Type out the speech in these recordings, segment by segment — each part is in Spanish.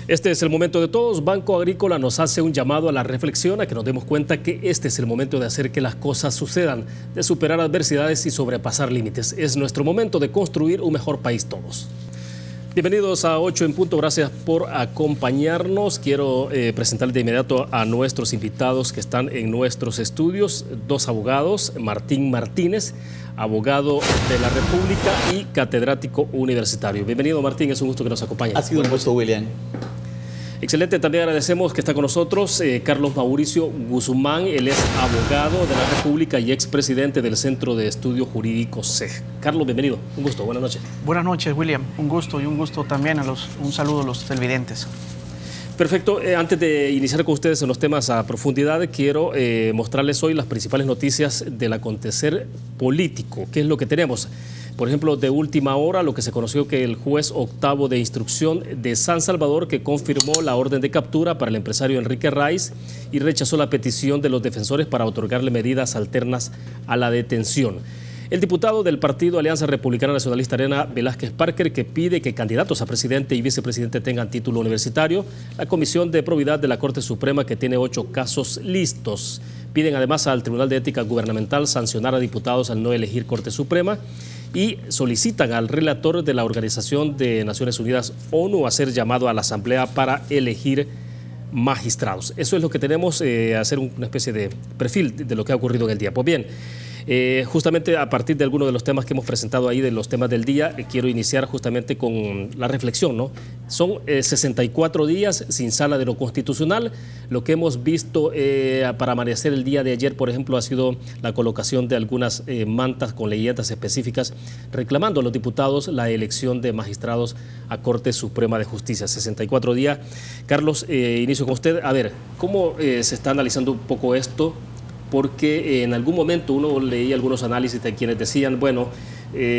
Este es el momento de todos. Banco Agrícola nos hace un llamado a la reflexión, a que nos demos cuenta que este es el momento de hacer que las cosas sucedan, de superar adversidades y sobrepasar límites. Es nuestro momento de construir un mejor país todos. Bienvenidos a 8 en punto, gracias por acompañarnos. Quiero presentar de inmediato a nuestros invitados que están en nuestros estudios, dos abogados, Martín Martínez, abogado de la República y catedrático universitario. Bienvenido, Martín, es un gusto que nos acompañe. Ha sido un gusto, William. Excelente, también agradecemos que está con nosotros Carlos Mauricio Guzmán. Él es abogado de la República y expresidente del Centro de Estudios Jurídicos CEG. Carlos, bienvenido, un gusto, buenas noches. Buenas noches, William, un gusto y un gusto también un saludo a los televidentes. Perfecto, antes de iniciar con ustedes en los temas a profundidad, quiero mostrarles hoy las principales noticias del acontecer político. ¿Qué es lo que tenemos? Por ejemplo, de última hora, lo que se conoció que el juez octavo de instrucción de San Salvador que confirmó la orden de captura para el empresario Enrique Raiz y rechazó la petición de los defensores para otorgarle medidas alternas a la detención. El diputado del partido Alianza Republicana Nacionalista Arena, Velázquez Parker, que pide que candidatos a presidente y vicepresidente tengan título universitario. La Comisión de Probidad de la Corte Suprema, que tiene 8 casos listos. Piden además al Tribunal de Ética Gubernamental sancionar a diputados al no elegir Corte Suprema. Y solicitan al relator de la Organización de Naciones Unidas, ONU, hacer llamado a la Asamblea para elegir magistrados. Eso es lo que tenemos, hacer una especie de perfil de lo que ha ocurrido en el día. Pues bien, justamente a partir de algunos de los temas que hemos presentado ahí, de los temas del día, quiero iniciar justamente con la reflexión, ¿no? Son 64 días sin sala de lo constitucional. Lo que hemos visto para amanecer el día de ayer, por ejemplo, ha sido la colocación de algunas mantas con leyendas específicas reclamando a los diputados la elección de magistrados a Corte Suprema de Justicia. 64 días. Carlos, inicio con usted. A ver, ¿cómo se está analizando un poco esto? Porque en algún momento uno leía algunos análisis de quienes decían, bueno,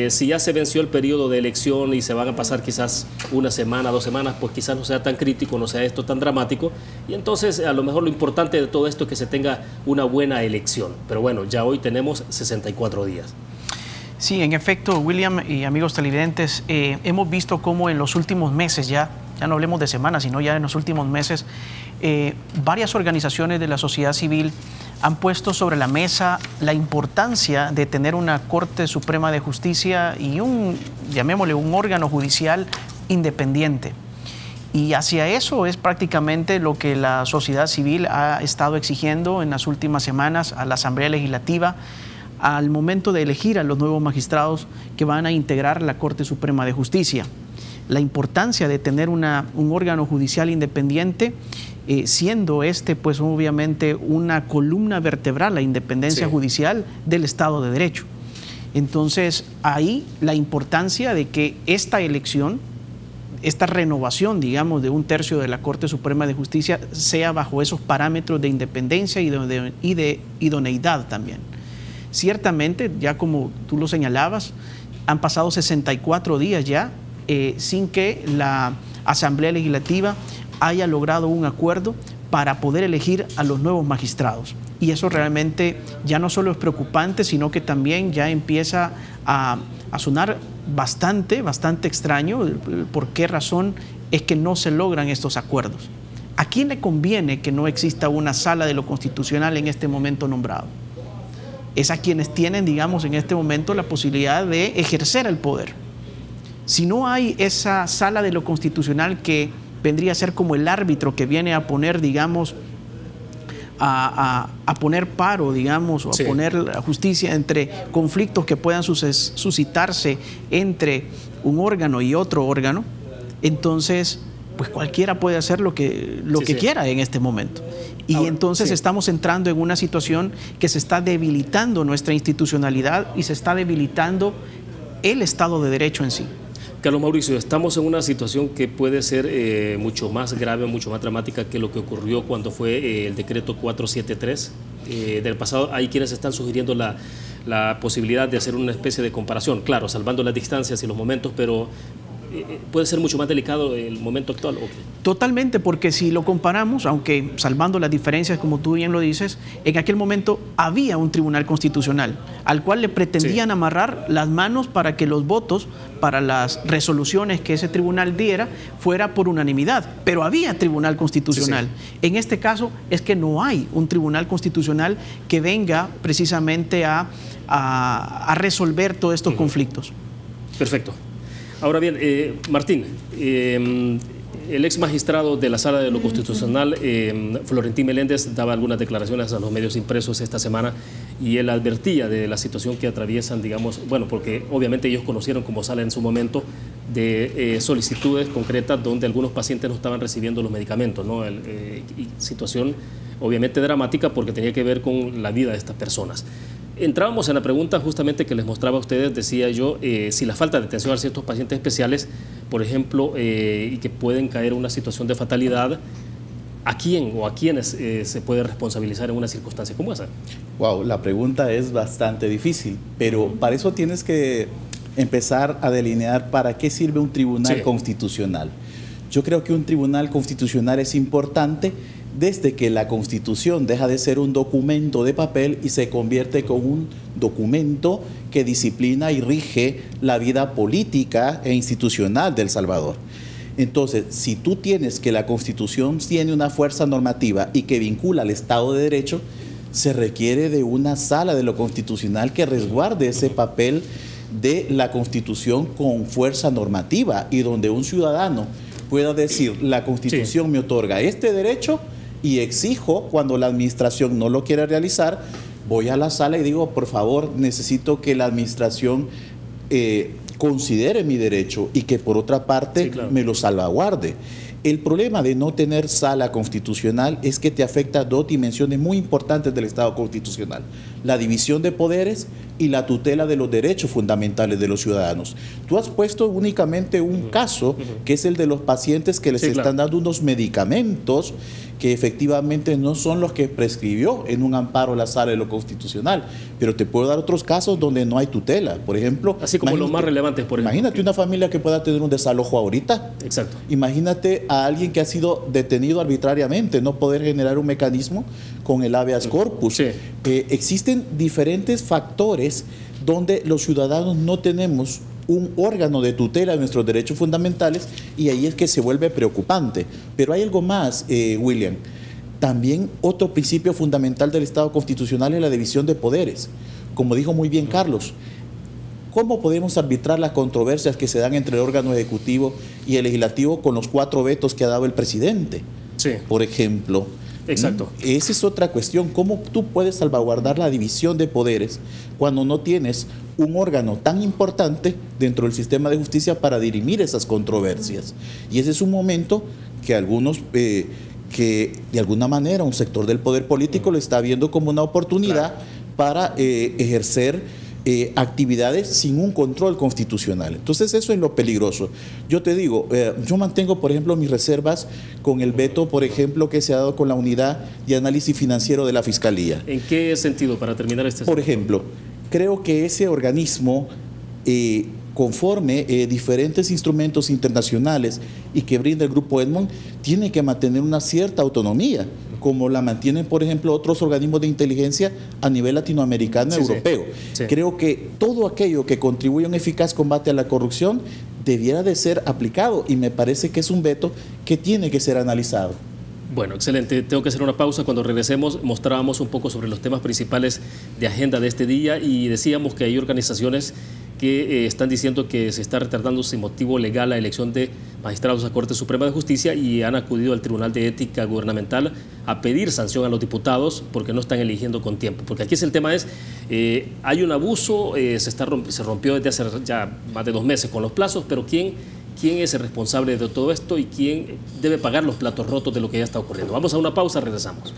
si ya se venció el periodo de elección y se van a pasar quizás una semana, 2 semanas, pues quizás no sea tan crítico, no sea esto tan dramático. Y entonces a lo mejor lo importante de todo esto es que se tenga una buena elección. Pero bueno, ya hoy tenemos 64 días. Sí, en efecto, William y amigos televidentes, hemos visto cómo en los últimos meses ya no hablemos de semanas, sino ya en los últimos meses, varias organizaciones de la sociedad civil han puesto sobre la mesa la importancia de tener una Corte Suprema de Justicia y llamémosle un órgano judicial independiente. Y hacia eso es prácticamente lo que la sociedad civil ha estado exigiendo en las últimas semanas a la Asamblea Legislativa al momento de elegir a los nuevos magistrados que van a integrar la Corte Suprema de Justicia. La importancia de tener un órgano judicial independiente, siendo pues obviamente una columna vertebral, la independencia judicial del Estado de Derecho. Entonces, ahí la importancia de que esta elección, esta renovación, digamos, de 1/3 de la Corte Suprema de Justicia sea bajo esos parámetros de independencia y de idoneidad también. Ciertamente, ya como tú lo señalabas, han pasado 64 días ya sin que la Asamblea Legislativa haya logrado un acuerdo para poder elegir a los nuevos magistrados. Y eso realmente ya no solo es preocupante, sino que también ya empieza a sonar bastante extraño. ¿Por qué razón es que no se logran estos acuerdos? ¿A quién le conviene que no exista una sala de lo constitucional en este momento nombrado? Es a quienes tienen, digamos, en este momento la posibilidad de ejercer el poder. Si no hay esa sala de lo constitucional que vendría a ser como el árbitro que viene a poner, digamos, a poner paro, digamos, o a poner la justicia entre conflictos que puedan suscitarse entre un órgano y otro órgano, entonces, pues cualquiera puede hacer lo que quiera en este momento. Y ahora, entonces estamos entrando en una situación que se está debilitando nuestra institucionalidad y se está debilitando el Estado de Derecho en sí. Carlos Mauricio, estamos en una situación que puede ser mucho más grave, mucho más dramática que lo que ocurrió cuando fue el decreto 473 del pasado. Hay quienes están sugiriendo la posibilidad de hacer una especie de comparación, claro, salvando las distancias y los momentos, pero puede ser mucho más delicado el momento actual. Okay. Totalmente, porque si lo comparamos, aunque salvando las diferencias, como tú bien lo dices, en aquel momento había un tribunal constitucional al cual le pretendían amarrar las manos para que los votos para las resoluciones que ese tribunal diera fuera por unanimidad, pero había tribunal constitucional. En este caso es que no hay un tribunal constitucional que venga precisamente a resolver todos estos conflictos. Perfecto. Ahora bien, Martín, el ex magistrado de la Sala de lo Constitucional, Florentín Meléndez, daba algunas declaraciones a los medios impresos esta semana y él advertía de la situación que atraviesan, digamos, bueno, porque obviamente ellos conocieron como Sala en su momento de solicitudes concretas donde algunos pacientes no estaban recibiendo los medicamentos, ¿no? Y situación obviamente dramática porque tenía que ver con la vida de estas personas. Entrábamos en la pregunta justamente que les mostraba a ustedes, decía yo, si la falta de atención a ciertos pacientes especiales, por ejemplo, y que pueden caer en una situación de fatalidad, ¿a quién o a quiénes se puede responsabilizar en una circunstancia como esa? Wow, la pregunta es bastante difícil, pero para eso tienes que empezar a delinear para qué sirve un tribunal constitucional. Yo creo que un tribunal constitucional es importante desde que la Constitución deja de ser un documento de papel y se convierte con un documento que disciplina y rige la vida política e institucional de El Salvador. Entonces, si tú tienes que la Constitución tiene una fuerza normativa y que vincula al Estado de Derecho, se requiere de una sala de lo constitucional que resguarde ese papel de la Constitución con fuerza normativa y donde un ciudadano pueda decir, la Constitución me otorga este derecho y exijo, cuando la administración no lo quiere realizar, voy a la sala y digo, por favor, necesito que la administración considere mi derecho y que por otra parte me lo salvaguarde. El problema de no tener sala constitucional es que te afecta dos dimensiones muy importantes del Estado constitucional: la división de poderes y la tutela de los derechos fundamentales de los ciudadanos. Tú has puesto únicamente un caso, que es el de los pacientes que les están dando unos medicamentos que efectivamente no son los que prescribió en un amparo la Sala de lo Constitucional, pero te puedo dar otros casos donde no hay tutela. Por ejemplo, así como los más relevantes, por ejemplo. Imagínate una familia que pueda tener un desalojo ahorita. Exacto. Imagínate a alguien que ha sido detenido arbitrariamente, no poder generar un mecanismo con el habeas corpus. Existen diferentes factores donde los ciudadanos no tenemos un órgano de tutela de nuestros derechos fundamentales, y ahí es que se vuelve preocupante. Pero hay algo más, William. También otro principio fundamental del Estado constitucional es la división de poderes. Como dijo muy bien Carlos, ¿cómo podemos arbitrar las controversias que se dan entre el órgano ejecutivo y el legislativo con los 4 vetos que ha dado el presidente? Por ejemplo. Exacto. Esa es otra cuestión. ¿Cómo tú puedes salvaguardar la división de poderes cuando no tienes un órgano tan importante dentro del sistema de justicia para dirimir esas controversias? Y ese es un momento que algunos, que de alguna manera un sector del poder político lo está viendo como una oportunidad para ejercer actividades sin un control constitucional. Entonces eso es lo peligroso. Yo te digo, yo mantengo, por ejemplo, mis reservas con el veto, por ejemplo, que se ha dado con la unidad de análisis financiero de la Fiscalía. ¿En qué sentido, para terminar este? Por ejemplo, creo que ese organismo, conforme diferentes instrumentos internacionales y que brinda el Grupo Edmond, tiene que mantener una cierta autonomía, como la mantienen, por ejemplo, otros organismos de inteligencia a nivel latinoamericano y europeo. Creo que todo aquello que contribuye a un eficaz combate a la corrupción debiera de ser aplicado, y me parece que es un veto que tiene que ser analizado. Bueno, excelente. Tengo que hacer una pausa. Cuando regresemos mostrábamos un poco sobre los temas principales de agenda de este día y decíamos que hay organizaciones que están diciendo que se está retardando sin motivo legal la elección de magistrados a Corte Suprema de Justicia y han acudido al Tribunal de Ética Gubernamental a pedir sanción a los diputados porque no están eligiendo con tiempo. Porque aquí el tema es, hay un abuso, se rompió desde hace ya más de 2 meses con los plazos, pero ¿quién es el responsable de todo esto y quién debe pagar los platos rotos de lo que ya está ocurriendo? Vamos a una pausa, regresamos.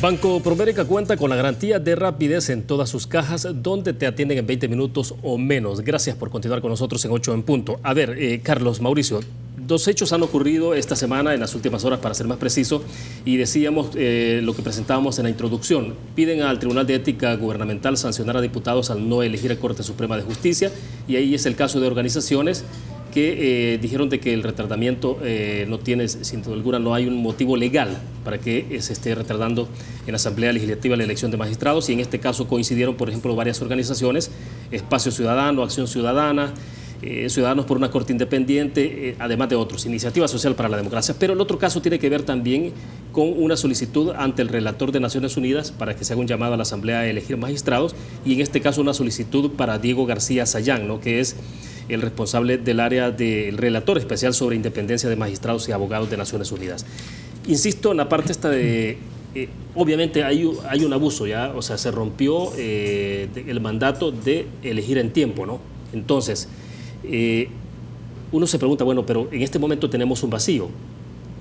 Banco Promérica cuenta con la garantía de rapidez en todas sus cajas, donde te atienden en 20 minutos o menos. Gracias por continuar con nosotros en 8 en punto. A ver, Carlos, Mauricio, Dos hechos han ocurrido esta semana, en las últimas horas, para ser más preciso, y decíamos lo que presentábamos en la introducción. Piden al Tribunal de Ética Gubernamental sancionar a diputados al no elegir a Corte Suprema de Justicia, y ahí es el caso de organizaciones que dijeron de que el retardamiento no tiene, sin duda alguna, no hay un motivo legal para que se esté retardando en la Asamblea Legislativa la elección de magistrados, y en este caso coincidieron, por ejemplo, varias organizaciones, Espacio Ciudadano, Acción Ciudadana, Ciudadanos por una Corte Independiente, además de otros, Iniciativa Social para la Democracia. Pero el otro caso tiene que ver también con una solicitud ante el relator de Naciones Unidas para que se haga un llamado a la Asamblea a elegir magistrados, y en este caso una solicitud para Diego García Sayán, ¿no?, que es el responsable del área del relator especial sobre independencia de magistrados y abogados de Naciones Unidas. Insisto en la parte esta de, obviamente hay un abuso ya, o sea, se rompió el mandato de elegir en tiempo, ¿no? Entonces, uno se pregunta, bueno, pero en este momento tenemos un vacío.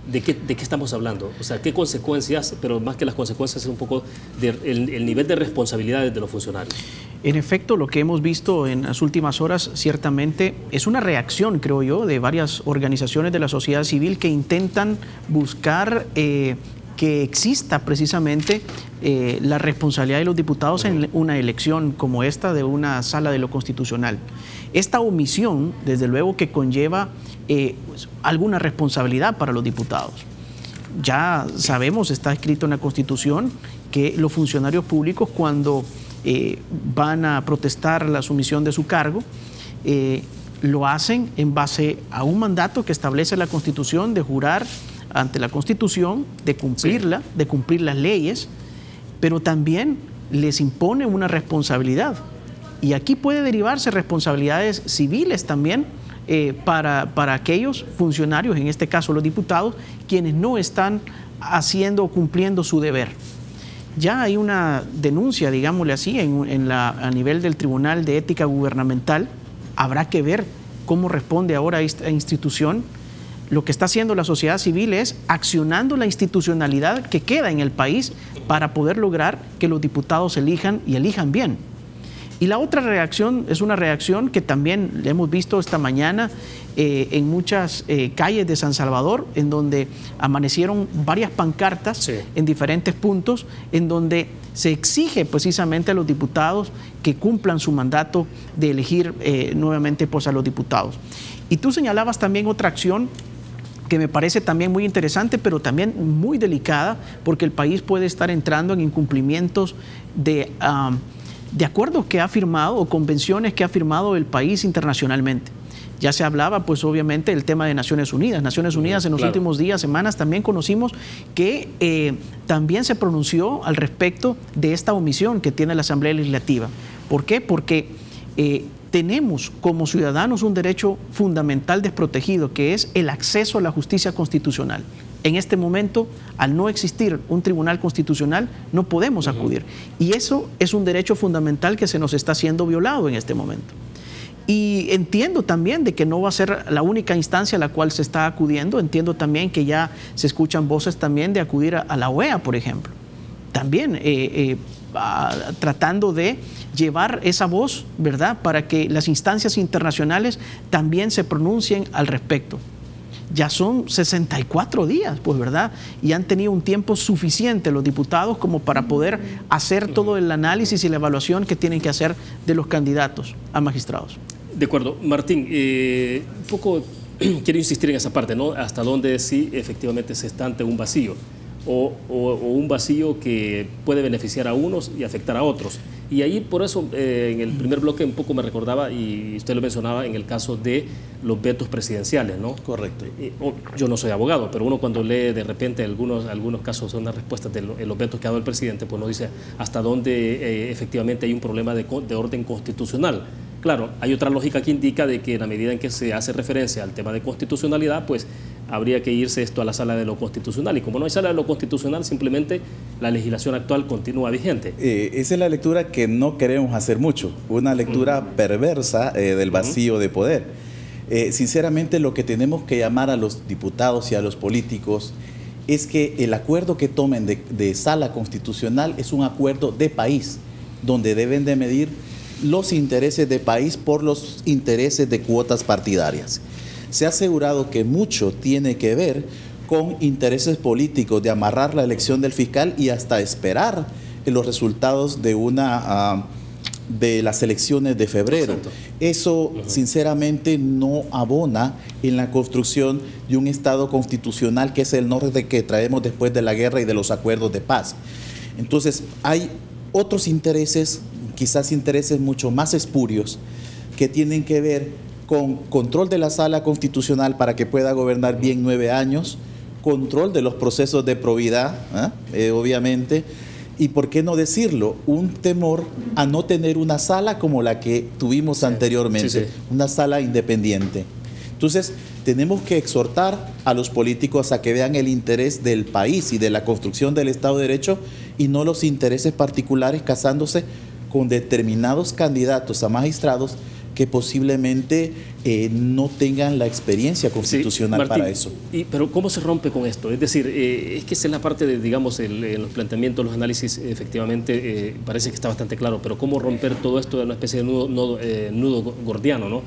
¿De qué estamos hablando? O sea, ¿qué consecuencias? Pero más que las consecuencias es un poco el nivel de responsabilidades de los funcionarios. En efecto, lo que hemos visto en las últimas horas ciertamente es una reacción, creo yo, de varias organizaciones de la sociedad civil que intentan buscar que exista precisamente la responsabilidad de los diputados en una elección como esta de una sala de lo constitucional. Esta omisión, desde luego, que conlleva pues, alguna responsabilidad para los diputados. Ya sabemos, está escrito en la Constitución, que los funcionarios públicos, cuando van a protestar la sumisión de su cargo, lo hacen en base a un mandato que establece la Constitución de jurar ante la Constitución, de cumplirla, de cumplir las leyes, pero también les impone una responsabilidad. Y aquí puede derivarse responsabilidades civiles también para aquellos funcionarios, en este caso los diputados, quienes no están haciendo o cumpliendo su deber. Ya hay una denuncia, digámosle así, a nivel del Tribunal de Ética Gubernamental. Habrá que ver cómo responde ahora esta institución. Lo que está haciendo la sociedad civil es accionando la institucionalidad que queda en el país para poder lograr que los diputados elijan y elijan bien. Y la otra reacción es una reacción que también hemos visto esta mañana en muchas calles de San Salvador, en donde amanecieron varias pancartas en diferentes puntos, en donde se exige precisamente a los diputados que cumplan su mandato de elegir nuevamente pues, a los diputados. Y tú señalabas también otra acción que me parece también muy interesante, pero también muy delicada, porque el país puede estar entrando en incumplimientos de acuerdos que ha firmado o convenciones que ha firmado el país internacionalmente. Ya se hablaba, pues obviamente, del tema de Naciones Unidas. Naciones Unidas en los últimos días, semanas, también conocimos que también se pronunció al respecto de esta omisión que tiene la Asamblea Legislativa. ¿Por qué? Porque tenemos como ciudadanos un derecho fundamental desprotegido, que es el acceso a la justicia constitucional. En este momento, al no existir un tribunal constitucional, no podemos acudir. Y eso es un derecho fundamental que se nos está siendo violado en este momento. Y entiendo también de que no va a ser la única instancia a la cual se está acudiendo. Entiendo también que ya se escuchan voces también de acudir a la OEA, por ejemplo. También tratando de llevar esa voz, ¿verdad?, para que las instancias internacionales también se pronuncien al respecto. Ya son 64 días, pues, ¿verdad? Y han tenido un tiempo suficiente los diputados como para poder hacer todo el análisis y la evaluación que tienen que hacer de los candidatos a magistrados. De acuerdo. Martín, un poco quiero insistir en esa parte, ¿no? Hasta dónde sí efectivamente se está ante un vacío o un vacío que puede beneficiar a unos y afectar a otros. Y ahí, por eso, en el primer bloque un poco me recordaba, y usted lo mencionaba, en el caso de los vetos presidenciales, ¿no? Correcto. Yo no soy abogado, pero uno cuando lee de repente algunos casos son las respuestas de los vetos que ha dado el presidente, pues uno dice hasta dónde efectivamente hay un problema de orden constitucional. Claro, hay otra lógica que indica de que en la medida en que se hace referencia al tema de constitucionalidad, pues habría que irse esto a la sala de lo constitucional. Y como no hay sala de lo constitucional, simplemente la legislación actual continúa vigente. Esa es la lectura que no queremos hacer mucho, una lectura perversa del vacío de poder. Sinceramente, lo que tenemos que llamar a los diputados y a los políticos es que el acuerdo que tomen de sala constitucional es un acuerdo de país, donde deben de medir los intereses de país por los intereses de cuotas partidarias. se ha asegurado que mucho tiene que ver con intereses políticos de amarrar la elección del fiscal y hasta esperar los resultados de las elecciones de febrero. Exacto. Eso, sinceramente, no abona en la construcción de un Estado constitucional que es el norte que traemos después de la guerra y de los acuerdos de paz. Entonces, hay otros intereses, quizás intereses mucho más espurios, que tienen que ver con control de la Sala Constitucional para que pueda gobernar bien 9 años, control de los procesos de probidad, obviamente, y por qué no decirlo, un temor a no tener una sala como la que tuvimos anteriormente, una sala independiente. Entonces, tenemos que exhortar a los políticos a que vean el interés del país y de la construcción del Estado de Derecho y no los intereses particulares casándose con determinados candidatos a magistrados que posiblemente no tengan la experiencia constitucional Martín, para eso. Pero ¿cómo se rompe con esto? Es decir, es que esa es la parte de, digamos, en los planteamientos, los análisis, efectivamente, parece que está bastante claro, pero ¿cómo romper todo esto de una especie de nudo gordiano, ¿no?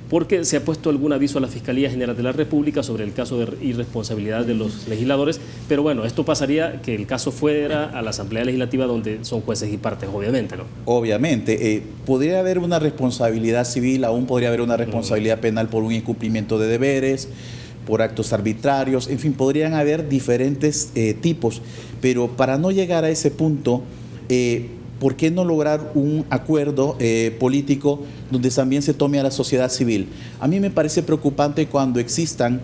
Porque se ha puesto algún aviso a la Fiscalía General de la República sobre el caso de irresponsabilidad de los legisladores, pero bueno, esto pasaría que el caso fuera a la Asamblea Legislativa donde son jueces y partes, obviamente, ¿no? Obviamente, podría haber una responsabilidad civil, aún podría haber una responsabilidad penal por un incumplimiento de deberes, por actos arbitrarios, en fin, podrían haber diferentes tipos, pero para no llegar a ese punto, ¿por qué no lograr un acuerdo político donde también se tome a la sociedad civil? A mí me parece preocupante cuando existan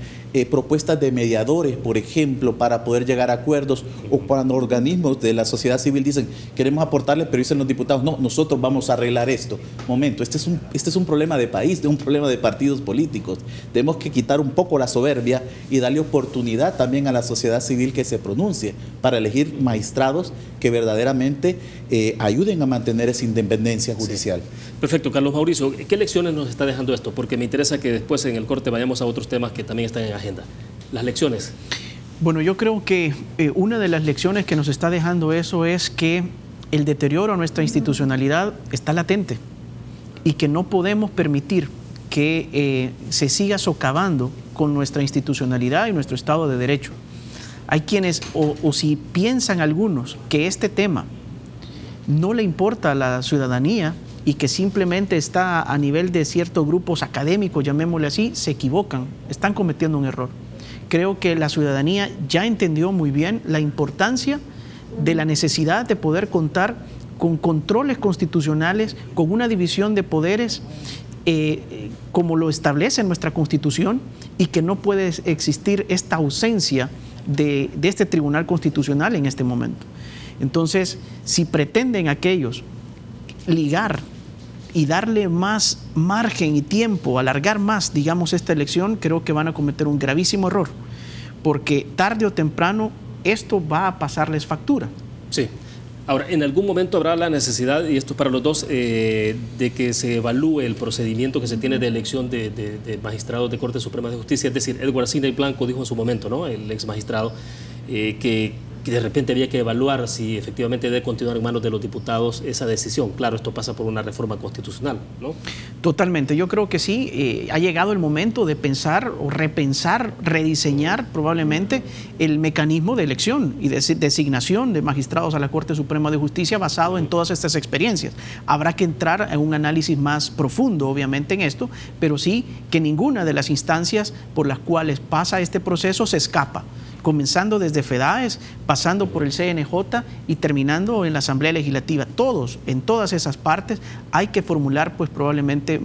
propuestas de mediadores, por ejemplo, para poder llegar a acuerdos, o cuando organismos de la sociedad civil dicen, queremos aportarles, pero dicen los diputados, no, nosotros vamos a arreglar esto. Momento, este es un problema de país, un problema de partidos políticos. Tenemos que quitar un poco la soberbia y darle oportunidad también a la sociedad civil que se pronuncie para elegir magistrados que verdaderamente ayuden a mantener esa independencia judicial. Sí. Perfecto, Carlos Mauricio, ¿qué lecciones nos está dejando esto? Porque me interesa que después en el corte vayamos a otros temas que también están en agenda. Las lecciones. Bueno, yo creo que una de las lecciones que nos está dejando eso es que el deterioro a nuestra institucionalidad está latente y que no podemos permitir que se siga socavando con nuestra institucionalidad y nuestro Estado de Derecho. Hay quienes, o si piensan algunos que este tema no le importa a la ciudadanía y que simplemente está a nivel de ciertos grupos académicos, llamémosle así, se equivocan, están cometiendo un error. Creo que la ciudadanía ya entendió muy bien la importancia de la necesidad de poder contar con controles constitucionales, con una división de poderes como lo establece nuestra Constitución, y que no puede existir esta ausencia de este Tribunal Constitucional en este momento. Entonces, si pretenden aquellos ligar y darle más margen y tiempo, alargar más, digamos, esta elección, creo que van a cometer un gravísimo error, porque tarde o temprano esto va a pasarles factura. Sí. Ahora, en algún momento habrá la necesidad, y esto es para los dos, de que se evalúe el procedimiento que se tiene de elección de magistrados de Corte Suprema de Justicia. Es decir, Edward Sidney Blanco dijo en su momento, ¿no?, el ex magistrado, que de repente había que evaluar si efectivamente debe continuar en manos de los diputados esa decisión. Claro, esto pasa por una reforma constitucional, ¿no? Totalmente, yo creo que sí, ha llegado el momento de pensar o repensar, rediseñar probablemente el mecanismo de elección y de designación de magistrados a la Corte Suprema de Justicia basado en todas estas experiencias. Habrá que entrar en un análisis más profundo, obviamente, en esto, pero sí que ninguna de las instancias por las cuales pasa este proceso se escapa, comenzando desde FEDAES, pasando por el CNJ y terminando en la Asamblea Legislativa. Todos, en todas esas partes, hay que formular pues probablemente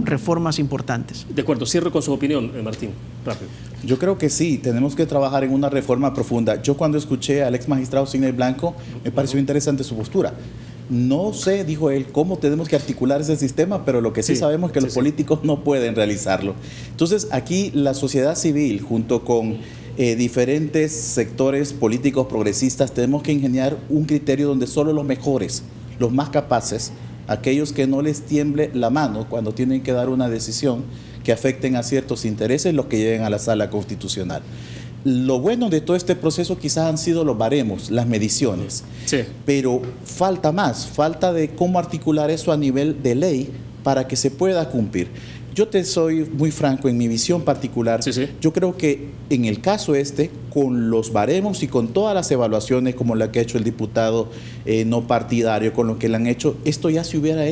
reformas importantes. De acuerdo, cierro con su opinión, Martín, rápido. Yo creo que sí, tenemos que trabajar en una reforma profunda. Yo cuando escuché al ex magistrado Sidney Blanco, me pareció interesante su postura. No sé, dijo él, cómo tenemos que articular ese sistema, pero lo que sí sabemos es que los políticos no pueden realizarlo. Entonces, aquí la sociedad civil, junto con diferentes sectores políticos progresistas, tenemos que ingeniar un criterio donde solo los mejores, los más capaces, aquellos que no les tiemble la mano cuando tienen que dar una decisión que afecten a ciertos intereses, los que lleguen a la Sala Constitucional. Lo bueno de todo este proceso quizás han sido los baremos, las mediciones, pero falta más, falta de cómo articular eso a nivel de ley para que se pueda cumplir. yo te soy muy franco en mi visión particular. Sí, sí. Yo creo que en el caso con los baremos y con todas las evaluaciones como la que ha hecho el diputado no partidario, con lo que le han hecho, esto ya se hubiera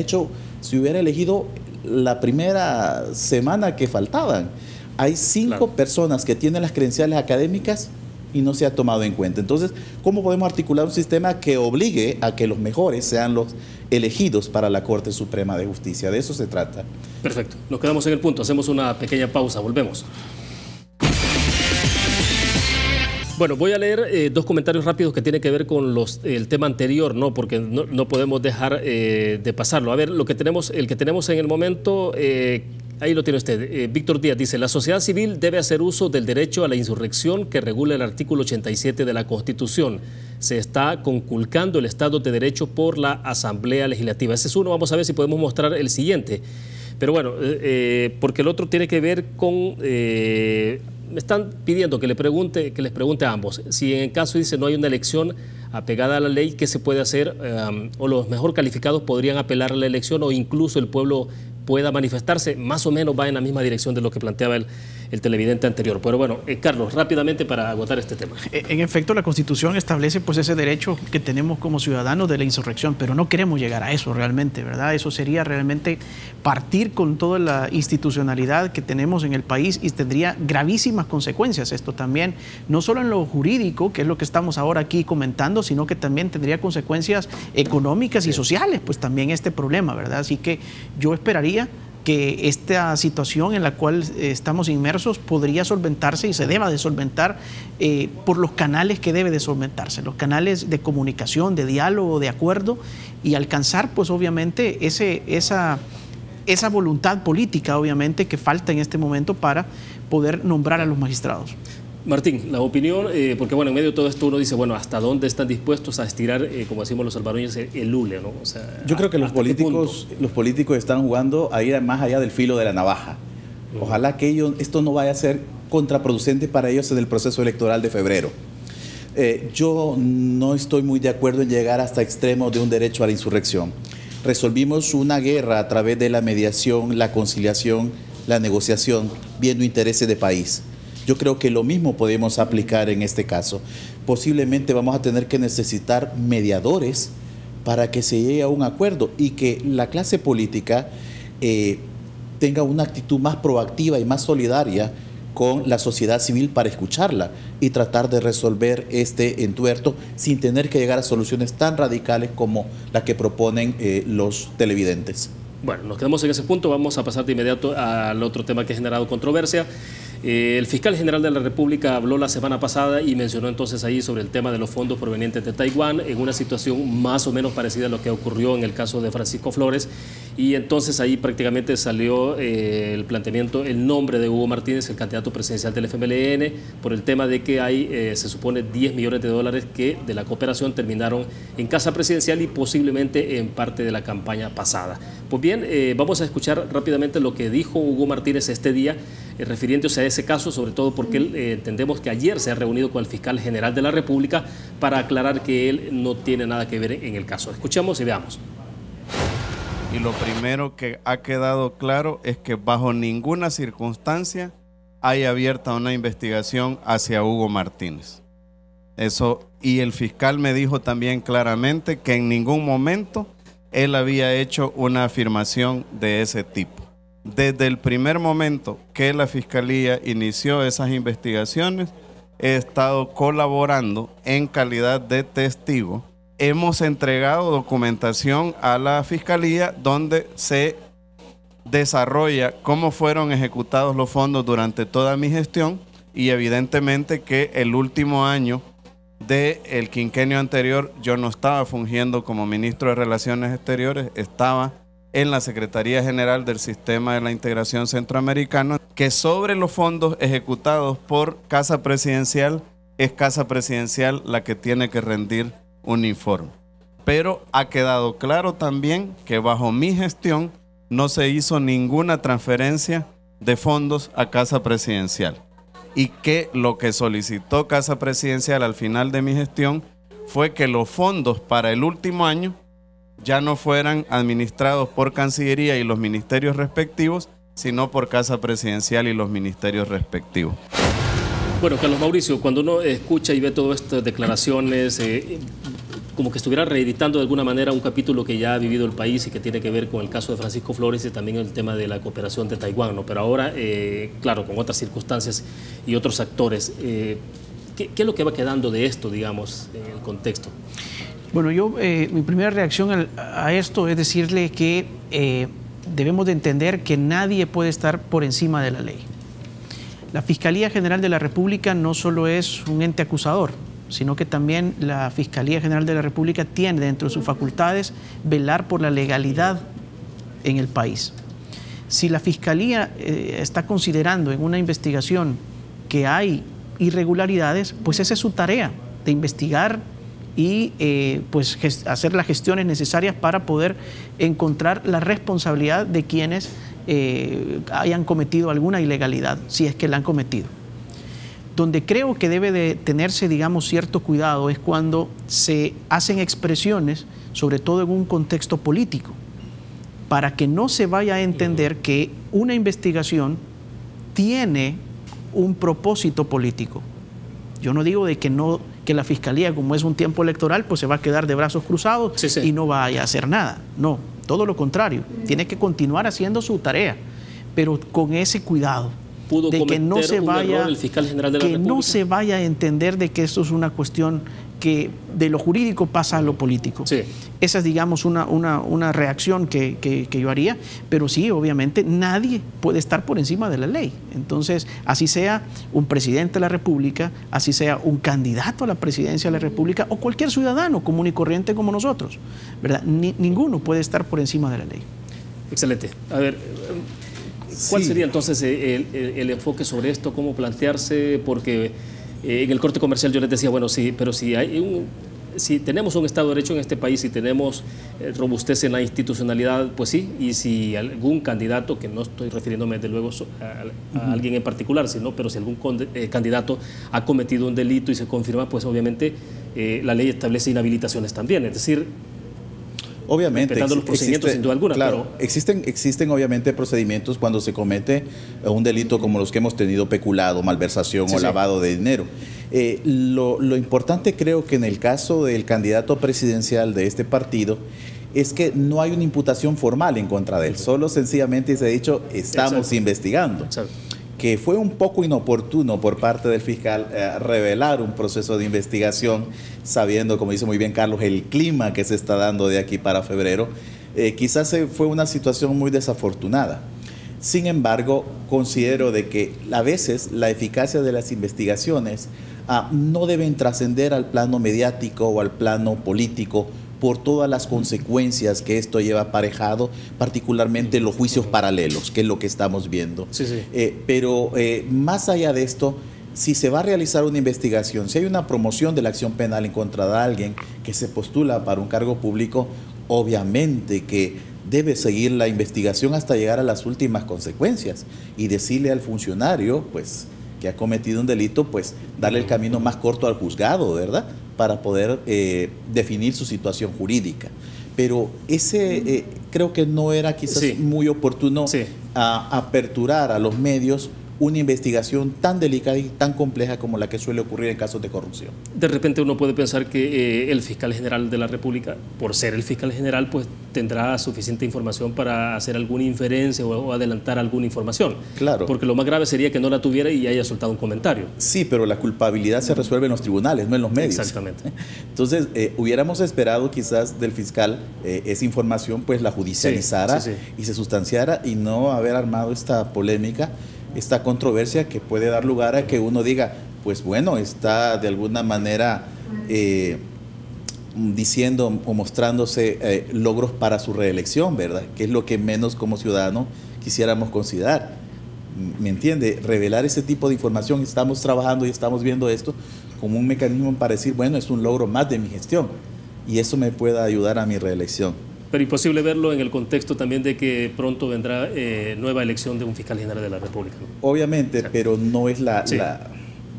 elegido la primera semana que faltaban. Hay 5 personas que tienen las credenciales académicas y no se ha tomado en cuenta. Entonces, ¿cómo podemos articular un sistema que obligue a que los mejores sean los elegidos para la Corte Suprema de Justicia? De eso se trata. Perfecto. Nos quedamos en el punto. Hacemos una pequeña pausa. Volvemos. Bueno, voy a leer 2 comentarios rápidos que tienen que ver con el tema anterior, ¿no? Porque no podemos dejar de pasarlo. A ver, el que tenemos en el momento, ahí lo tiene usted. Víctor Díaz dice, la sociedad civil debe hacer uso del derecho a la insurrección que regula el artículo 87 de la Constitución. Se está conculcando el Estado de Derecho por la Asamblea Legislativa. Ese es uno. Vamos a ver si podemos mostrar el siguiente. Pero bueno, porque el otro tiene que ver con... me están pidiendo que les pregunte a ambos. Si en el caso dice no hay una elección apegada a la ley, ¿qué se puede hacer? O los mejor calificados podrían apelar a la elección o incluso el pueblo pueda manifestarse. Más o menos va en la misma dirección de lo que planteaba el televidente anterior. Pero bueno, Carlos, rápidamente para agotar este tema. En efecto, la Constitución establece pues ese derecho que tenemos como ciudadanos de la insurrección, pero no queremos llegar a eso realmente, ¿verdad? Eso sería realmente partir con toda la institucionalidad que tenemos en el país y tendría gravísimas consecuencias esto también, no solo en lo jurídico, que es lo que estamos ahora aquí comentando, sino que también tendría consecuencias económicas y sociales, pues también este problema, ¿verdad? Así que yo esperaría que esta situación en la cual estamos inmersos podría solventarse y se deba de solventar por los canales que debe de solventarse, los canales de comunicación, de diálogo, de acuerdo y alcanzar pues obviamente esa voluntad política obviamente que falta en este momento para poder nombrar a los magistrados. Martín, la opinión, porque bueno, en medio de todo esto uno dice, bueno, ¿hasta dónde están dispuestos a estirar, como decimos los salvadoreños, el hule, ¿no? O sea, yo creo que los políticos están jugando a ir más allá del filo de la navaja. Ojalá que esto no vaya a ser contraproducente para ellos en el proceso electoral de febrero. Yo no estoy muy de acuerdo en llegar hasta extremos de un derecho a la insurrección. Resolvimos una guerra a través de la mediación, la conciliación, la negociación, viendo intereses de país. Yo creo que lo mismo podemos aplicar en este caso. Posiblemente vamos a tener que necesitar mediadores para que se llegue a un acuerdo y que la clase política tenga una actitud más proactiva y más solidaria con la sociedad civil para escucharla y tratar de resolver este entuerto sin tener que llegar a soluciones tan radicales como la que proponen los televidentes. Bueno, nos quedamos en ese punto. Vamos a pasar de inmediato al otro tema que ha generado controversia. El fiscal general de la República habló la semana pasada y mencionó entonces ahí sobre el tema de los fondos provenientes de Taiwán en una situación más o menos parecida a lo que ocurrió en el caso de Francisco Flores, y entonces ahí prácticamente salió el planteamiento, el nombre de Hugo Martínez, el candidato presidencial del FMLN, por el tema de que hay, se supone, 10 millones de dólares que de la cooperación terminaron en casa presidencial y posiblemente en parte de la campaña pasada. Pues bien, vamos a escuchar rápidamente lo que dijo Hugo Martínez este día, refiriéndose a ese caso, sobre todo porque entendemos que ayer se ha reunido con el fiscal general de la República para aclarar que él no tiene nada que ver en el caso. Escuchemos y veamos. Y lo primero que ha quedado claro es que bajo ninguna circunstancia hay abierta una investigación hacia Hugo Martínez. Eso, y el fiscal me dijo también claramente que en ningún momento él había hecho una afirmación de ese tipo. Desde el primer momento que la Fiscalía inició esas investigaciones, he estado colaborando en calidad de testigo. Hemos entregado documentación a la Fiscalía donde se desarrolla cómo fueron ejecutados los fondos durante toda mi gestión y evidentemente que el último año del quinquenio anterior yo no estaba fungiendo como ministro de Relaciones Exteriores, estaba en la Secretaría General del Sistema de la Integración Centroamericano, que sobre los fondos ejecutados por Casa Presidencial, es Casa Presidencial la que tiene que rendir un informe. Pero ha quedado claro también que bajo mi gestión no se hizo ninguna transferencia de fondos a Casa Presidencial y que lo que solicitó Casa Presidencial al final de mi gestión fue que los fondos para el último año ya no fueran administrados por Cancillería y los ministerios respectivos, sino por Casa Presidencial y los ministerios respectivos. Bueno, Carlos Mauricio, cuando uno escucha y ve todas estas declaraciones, como que estuviera reeditando de alguna manera un capítulo que ya ha vivido el país y que tiene que ver con el caso de Francisco Flores y también el tema de la cooperación de Taiwán, ¿no? Pero ahora, claro, con otras circunstancias y otros actores, ¿qué es lo que va quedando de esto, digamos, en el contexto? Bueno, mi primera reacción a esto es decirle que debemos de entender que nadie puede estar por encima de la ley. La Fiscalía General de la República no solo es un ente acusador, sino que también la Fiscalía General de la República tiene dentro de sus facultades velar por la legalidad en el país. Si la Fiscalía está considerando en una investigación que hay irregularidades, pues esa es su tarea, de investigar y pues hacer las gestiones necesarias para poder encontrar la responsabilidad de quienes hayan cometido alguna ilegalidad, si es que la han cometido. Donde creo que debe de tenerse, digamos, cierto cuidado es cuando se hacen expresiones, sobre todo en un contexto político, para que no se vaya a entender que una investigación tiene un propósito político. Yo no digo de que la Fiscalía, como es un tiempo electoral, pues se va a quedar de brazos cruzados y no vaya a hacer nada. No, todo lo contrario. Tiene que continuar haciendo su tarea, pero con ese cuidado de que no se vaya, el fiscal general de la República. No se vaya a entender de que esto es una cuestión que de lo jurídico pasa a lo político. Sí. Esa es, digamos, una reacción que yo haría, pero sí, obviamente, nadie puede estar por encima de la ley. Entonces, así sea un presidente de la República, así sea un candidato a la presidencia de la República o cualquier ciudadano común y corriente como nosotros, ¿verdad? Ninguno puede estar por encima de la ley. Excelente. A ver, ¿cuál sería entonces el enfoque sobre esto? ¿Cómo plantearse? Porque en el corte comercial yo les decía, bueno, sí, pero si tenemos un Estado de Derecho en este país, si tenemos robustez en la institucionalidad, pues sí, y si algún candidato, que no estoy refiriéndome desde luego a alguien en particular, pero si algún candidato ha cometido un delito y se confirma, pues obviamente la ley establece inhabilitaciones también, es decir, obviamente, respetando los procedimientos sin duda alguna. Claro, pero existen obviamente procedimientos cuando se comete un delito como los que hemos tenido, peculado, malversación o lavado de dinero. Lo importante creo que en el caso del candidato presidencial de este partido es que no hay una imputación formal en contra de él, solo sencillamente se ha dicho estamos investigando. Exacto. Que fue un poco inoportuno por parte del fiscal revelar un proceso de investigación, sabiendo, como dice muy bien Carlos, el clima que se está dando de aquí para febrero. Quizás fue una situación muy desafortunada. Sin embargo, considero de que a veces la eficacia de las investigaciones no deben trascender al plano mediático o al plano político, por todas las consecuencias que esto lleva aparejado, particularmente los juicios paralelos, que es lo que estamos viendo. Pero más allá de esto, si se va a realizar una investigación, si hay una promoción de la acción penal en contra de alguien que se postula para un cargo público, obviamente que debe seguir la investigación hasta llegar a las últimas consecuencias y decirle al funcionario, pues, que ha cometido un delito, pues darle el camino más corto al juzgado, ¿verdad?, para poder definir su situación jurídica. Pero creo que no era quizás muy oportuno aperturar a los medios una investigación tan delicada y tan compleja como la que suele ocurrir en casos de corrupción. De repente uno puede pensar que el fiscal general de la República, por ser el fiscal general, pues tendrá suficiente información para hacer alguna inferencia o adelantar alguna información. Claro. Porque lo más grave sería que no la tuviera y haya soltado un comentario. Sí, pero la culpabilidad se resuelve en los tribunales, no en los medios. Exactamente. Entonces, hubiéramos esperado quizás del fiscal esa información pues la judicializara y se sustanciara y no haber armado esta polémica, esta controversia que puede dar lugar a que uno diga, pues bueno, está de alguna manera diciendo o mostrándose logros para su reelección, ¿verdad? Que es lo que menos como ciudadano quisiéramos considerar. ¿Me entiende? Revelar ese tipo de información, estamos trabajando y estamos viendo esto como un mecanismo para decir, bueno, es un logro más de mi gestión y eso me pueda ayudar a mi reelección. Pero imposible verlo en el contexto también de que pronto vendrá nueva elección de un fiscal general de la República, ¿no? Obviamente, pero no es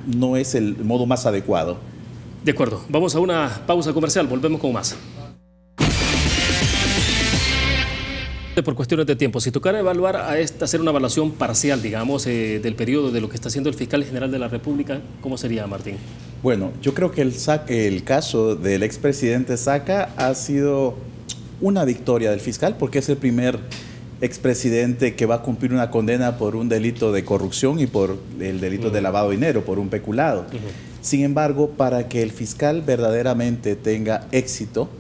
no es el modo más adecuado. De acuerdo. Vamos a una pausa comercial. Volvemos con más. Por cuestiones de tiempo, si tocara evaluar hacer una evaluación parcial, digamos, del periodo de lo que está haciendo el fiscal general de la República, ¿cómo sería, Martín? Bueno, yo creo que el caso del expresidente Saca ha sido una victoria del fiscal, porque es el primer expresidente que va a cumplir una condena por un delito de corrupción y por el delito de lavado de dinero, por un peculado. Sin embargo, para que el fiscal verdaderamente tenga éxito,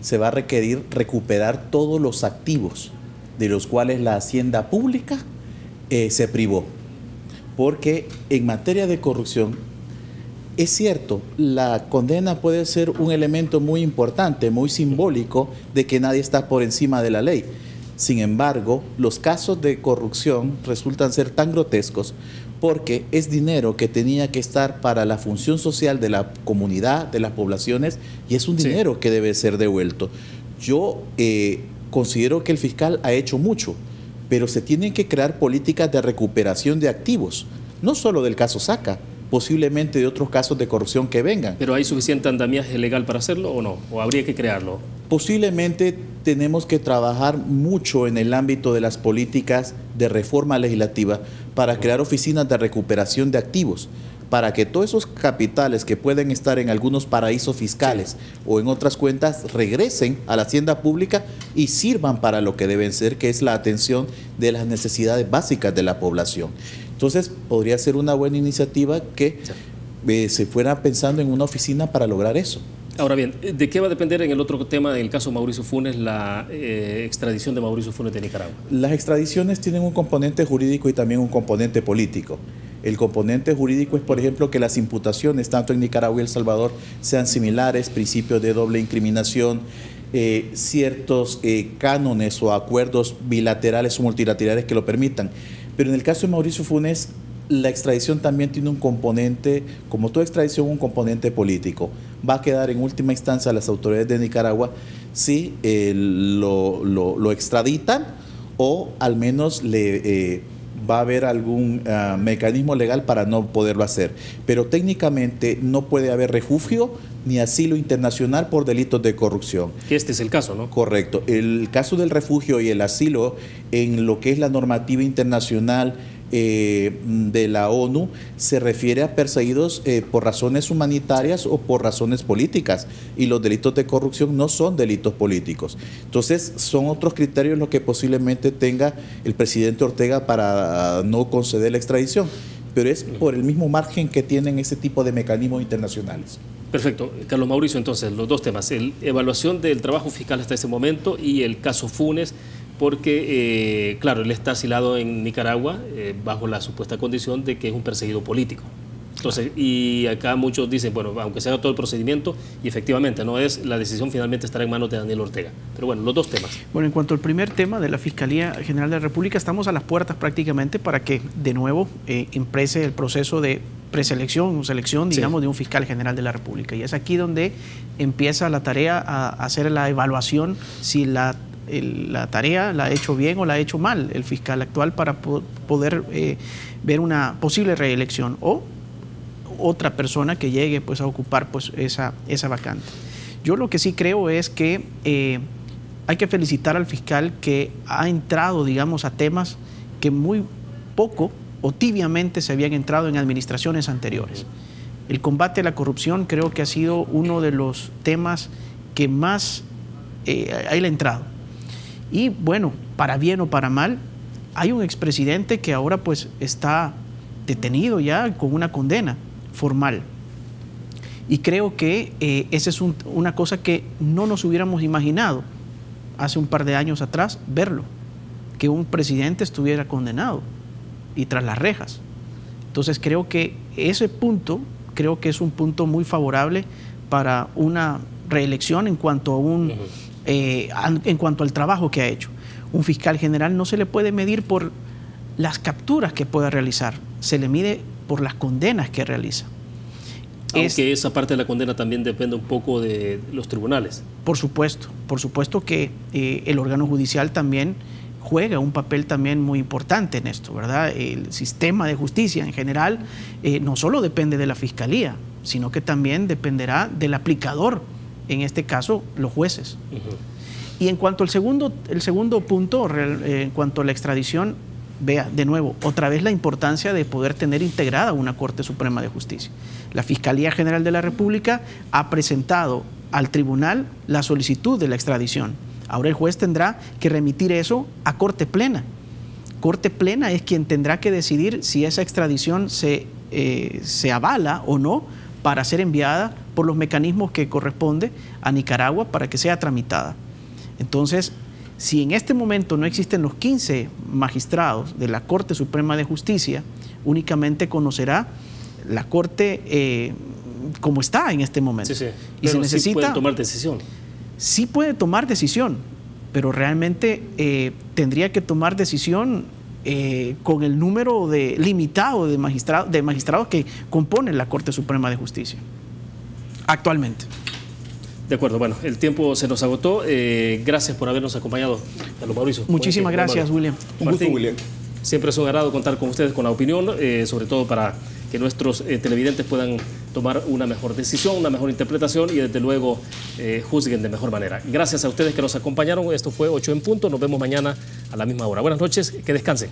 se va a requerir recuperar todos los activos de los cuales la hacienda pública se privó. Porque en materia de corrupción, es cierto, la condena puede ser un elemento muy importante, muy simbólico de que nadie está por encima de la ley. Sin embargo, los casos de corrupción resultan ser tan grotescos porque es dinero que tenía que estar para la función social de la comunidad, de las poblaciones, y es un dinero que debe ser devuelto. Yo considero que el fiscal ha hecho mucho, pero se tienen que crear políticas de recuperación de activos, no solo del caso Saca, posiblemente de otros casos de corrupción que vengan. ¿Pero hay suficiente andamiaje legal para hacerlo o no? ¿O habría que crearlo? Posiblemente tenemos que trabajar mucho en el ámbito de las políticas de reforma legislativa para crear oficinas de recuperación de activos, para que todos esos capitales que pueden estar en algunos paraísos fiscales o en otras cuentas regresen a la hacienda pública y sirvan para lo que deben ser, que es la atención de las necesidades básicas de la población. Entonces, podría ser una buena iniciativa que se fuera pensando en una oficina para lograr eso. Ahora bien, ¿de qué va a depender en el otro tema, en el caso Mauricio Funes, la extradición de Mauricio Funes de Nicaragua? Las extradiciones tienen un componente jurídico y también un componente político. El componente jurídico es, por ejemplo, que las imputaciones, tanto en Nicaragua y El Salvador, sean similares, principios de doble incriminación, ciertos cánones o acuerdos bilaterales o multilaterales que lo permitan. Pero en el caso de Mauricio Funes, la extradición también tiene un componente, como toda extradición, un componente político. Va a quedar en última instancia a las autoridades de Nicaragua si lo extraditan o al menos va a haber algún mecanismo legal para no poderlo hacer. Pero técnicamente no puede haber refugio ni asilo internacional por delitos de corrupción. Este es el caso, ¿no? Correcto. El caso del refugio y el asilo en lo que es la normativa internacional de la ONU se refiere a perseguidos por razones humanitarias o por razones políticas, y los delitos de corrupción no son delitos políticos. Entonces son otros criterios los que posiblemente tenga el presidente Ortega para no conceder la extradición, pero es por el mismo margen que tienen ese tipo de mecanismos internacionales. Perfecto. Carlos Mauricio, entonces, los dos temas, evaluación del trabajo fiscal hasta ese momento y el caso Funes, porque, claro, él está asilado en Nicaragua bajo la supuesta condición de que es un perseguido político. Entonces, y acá muchos dicen, bueno, aunque se haga todo el procedimiento, y efectivamente, no es, la decisión finalmente estará en manos de Daniel Ortega. Pero bueno, los dos temas. Bueno, en cuanto al primer tema de la Fiscalía General de la República, estamos a las puertas prácticamente para que de nuevo empiece el proceso de preselección o selección, digamos, de un fiscal general de la República. Y es aquí donde empieza la tarea a hacer la evaluación si la tarea la ha hecho bien o la ha hecho mal el fiscal actual para poder ver una posible reelección o otra persona que llegue pues a ocupar pues esa vacante. Yo lo que sí creo es que hay que felicitar al fiscal que ha entrado, digamos, a temas que muy poco o tibiamente se habían entrado en administraciones anteriores. El combate a la corrupción creo que ha sido uno de los temas que más ha entrado. Y bueno, para bien o para mal, hay un expresidente que ahora pues está detenido ya con una condena formal. Y creo que esa es una cosa que no nos hubiéramos imaginado hace un par de años atrás, verlo, que un presidente estuviera condenado y tras las rejas. Entonces creo que ese punto, creo que es un punto muy favorable para una reelección en cuanto a en cuanto al trabajo que ha hecho. Un fiscal general no se le puede medir por las capturas que pueda realizar, se le mide por las condenas que realiza. Aunque esa parte de la condena también depende un poco de los tribunales. Por supuesto que el órgano judicial también juega un papel también muy importante en esto, ¿verdad? El sistema de justicia en general no solo depende de la fiscalía, sino que también dependerá del aplicador, en este caso los jueces. Y en cuanto al segundo punto, en cuanto a la extradición, vea de nuevo, otra vez la importancia de poder tener integrada una Corte Suprema de Justicia. La Fiscalía General de la República ha presentado al tribunal la solicitud de la extradición. Ahora el juez tendrá que remitir eso a Corte Plena. Corte Plena es quien tendrá que decidir si esa extradición se avala o no para ser enviada por los mecanismos que corresponde a Nicaragua para que sea tramitada. Entonces, si en este momento no existen los 15 magistrados de la Corte Suprema de Justicia, únicamente conocerá la Corte como está en este momento. Sí, sí. Y se necesita, sí puede tomar decisión. Sí puede tomar decisión, pero realmente tendría que tomar decisión con el número limitado de magistrados que componen la Corte Suprema de Justicia actualmente. De acuerdo, bueno, el tiempo se nos agotó. Gracias por habernos acompañado, Carlos Mauricio. Muchísimas gracias, William. Un gusto, William. Siempre es un agrado contar con ustedes, con la opinión, sobre todo para que nuestros televidentes puedan tomar una mejor decisión, una mejor interpretación y desde luego juzguen de mejor manera. Gracias a ustedes que nos acompañaron. Esto fue 8 en punto. Nos vemos mañana a la misma hora. Buenas noches, que descansen.